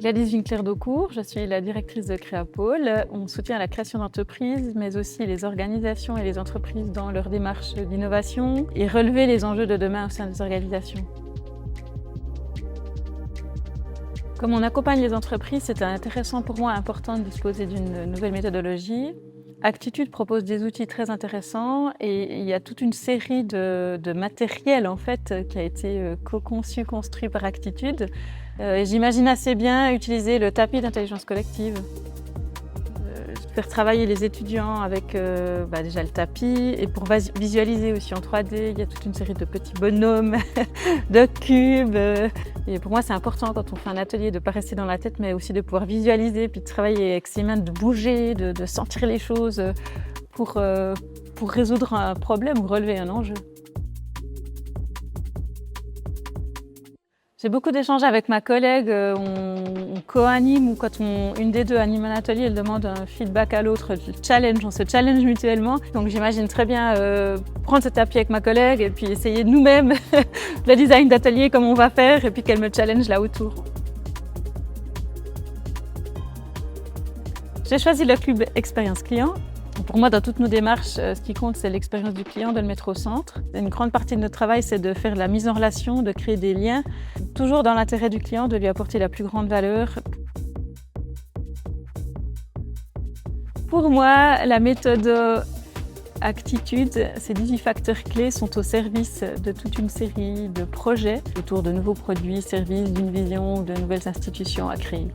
Gladys Winkler-Daucourt, je suis la directrice de Créapôle. On soutient la création d'entreprises, mais aussi les organisations et les entreprises dans leur démarche d'innovation et relever les enjeux de demain au sein des organisations. Comme on accompagne les entreprises, c'est intéressant pour moi, important de disposer d'une nouvelle méthodologie. Actitude propose des outils très intéressants et il y a toute une série de matériel en fait qui a été co-conçu, construit par Actitude. J'imagine assez bien utiliser le tapis d'intelligence collective. Faire travailler les étudiants avec déjà le tapis et pour visualiser aussi en 3D, il y a toute une série de petits bonhommes, de cubes. Et pour moi, c'est important quand on fait un atelier de ne pas rester dans la tête, mais aussi de pouvoir visualiser, puis de travailler avec ses mains, de bouger, de sentir les choses pour résoudre un problème ou relever un enjeu. J'ai beaucoup d'échanges avec ma collègue, on co-anime ou quand une des deux anime un atelier, elle demande un feedback à l'autre, on se challenge mutuellement. Donc j'imagine très bien prendre ce tapis avec ma collègue et puis essayer nous-mêmes le design d'atelier, comme on va faire, et puis qu'elle me challenge là autour. J'ai choisi le club Expérience Client. Pour moi, dans toutes nos démarches, ce qui compte, c'est l'expérience du client, de le mettre au centre. Une grande partie de notre travail, c'est de faire la mise en relation, de créer des liens, toujours dans l'intérêt du client, de lui apporter la plus grande valeur. Pour moi, la méthode Actitude, ces 18 facteurs clés sont au service de toute une série de projets autour de nouveaux produits, services, d'une vision ou de nouvelles institutions à créer.